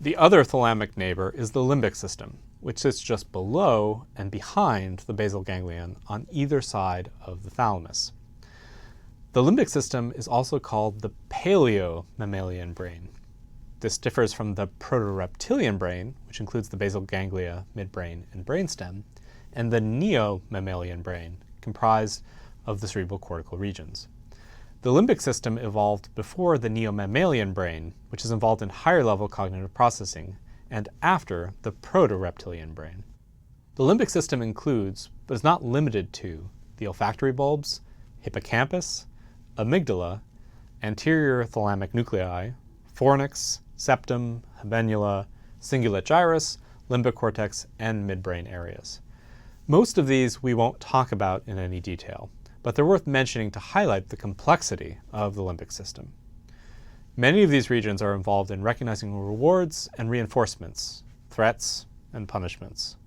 The other thalamic neighbor is the limbic system, which sits just below and behind the basal ganglion on either side of the thalamus. The limbic system is also called the paleo-mammalian brain. This differs from the proto-reptilian brain, which includes the basal ganglia, midbrain, and brainstem, and the neo-mammalian brain, comprised of the cerebral cortical regions. The limbic system evolved before the neo-mammalian brain, which is involved in higher-level cognitive processing, and after the proto-reptilian brain. The limbic system includes, but is not limited to, the olfactory bulbs, hippocampus, amygdala, anterior thalamic nuclei, fornix, septum, habenula, cingulate gyrus, limbic cortex, and midbrain areas. Most of these we won't talk about in any detail, but they're worth mentioning to highlight the complexity of the limbic system. Many of these regions are involved in recognizing rewards and reinforcements, threats and punishments.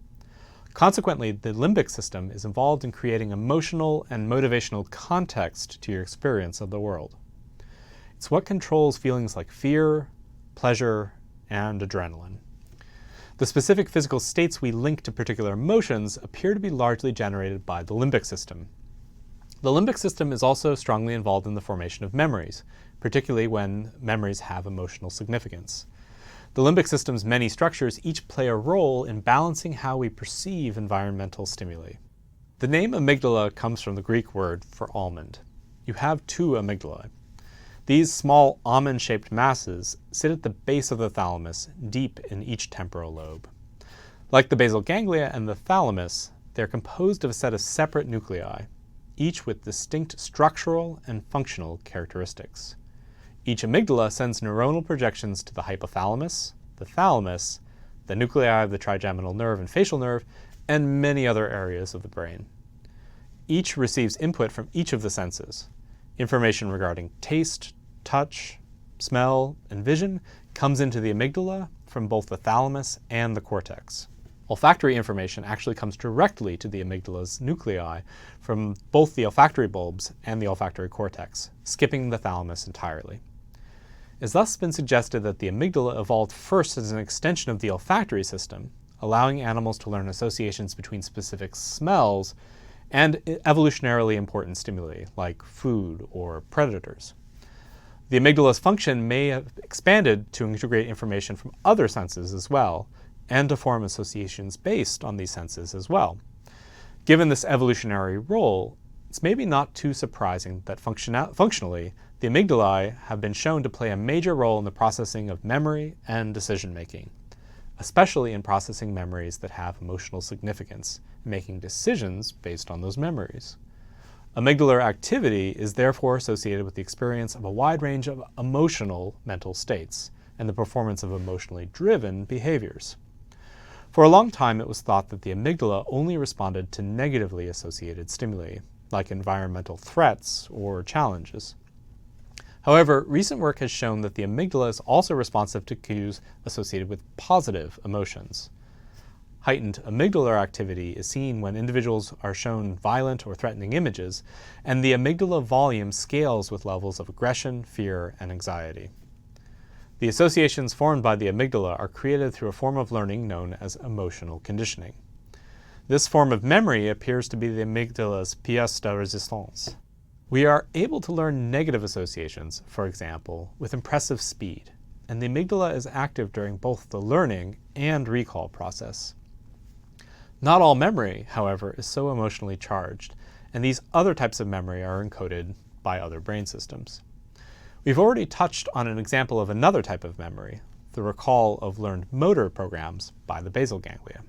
Consequently, the limbic system is involved in creating emotional and motivational context to your experience of the world. It's what controls feelings like fear, pleasure, and adrenaline. The specific physical states we link to particular emotions appear to be largely generated by the limbic system. The limbic system is also strongly involved in the formation of memories, particularly when memories have emotional significance. The limbic system's many structures each play a role in balancing how we perceive environmental stimuli. The name amygdala comes from the Greek word for almond. You have two amygdalae. These small almond-shaped masses sit at the base of the thalamus, deep in each temporal lobe. Like the basal ganglia and the thalamus, they're composed of a set of separate nuclei, each with distinct structural and functional characteristics. Each amygdala sends neuronal projections to the hypothalamus, the thalamus, the nuclei of the trigeminal nerve and facial nerve, and many other areas of the brain. Each receives input from each of the senses. Information regarding taste, touch, smell, and vision comes into the amygdala from both the thalamus and the cortex. Olfactory information actually comes directly to the amygdala's nuclei from both the olfactory bulbs and the olfactory cortex, skipping the thalamus entirely. It's thus been suggested that the amygdala evolved first as an extension of the olfactory system, allowing animals to learn associations between specific smells and evolutionarily important stimuli like food or predators. The amygdala's function may have expanded to integrate information from other senses as well, and to form associations based on these senses as well. Given this evolutionary role, it's maybe not too surprising that functionally, the amygdalae have been shown to play a major role in the processing of memory and decision-making, especially in processing memories that have emotional significance, and making decisions based on those memories. Amygdalar activity is therefore associated with the experience of a wide range of emotional mental states and the performance of emotionally driven behaviors. For a long time, it was thought that the amygdala only responded to negatively associated stimuli, like environmental threats or challenges. However, recent work has shown that the amygdala is also responsive to cues associated with positive emotions. Heightened amygdalar activity is seen when individuals are shown violent or threatening images, and the amygdala volume scales with levels of aggression, fear, and anxiety. The associations formed by the amygdala are created through a form of learning known as emotional conditioning. This form of memory appears to be the amygdala's pièce de résistance. We are able to learn negative associations, for example, with impressive speed, and the amygdala is active during both the learning and recall process. Not all memory, however, is so emotionally charged, and these other types of memory are encoded by other brain systems. We've already touched on an example of another type of memory, the recall of learned motor programs by the basal ganglia.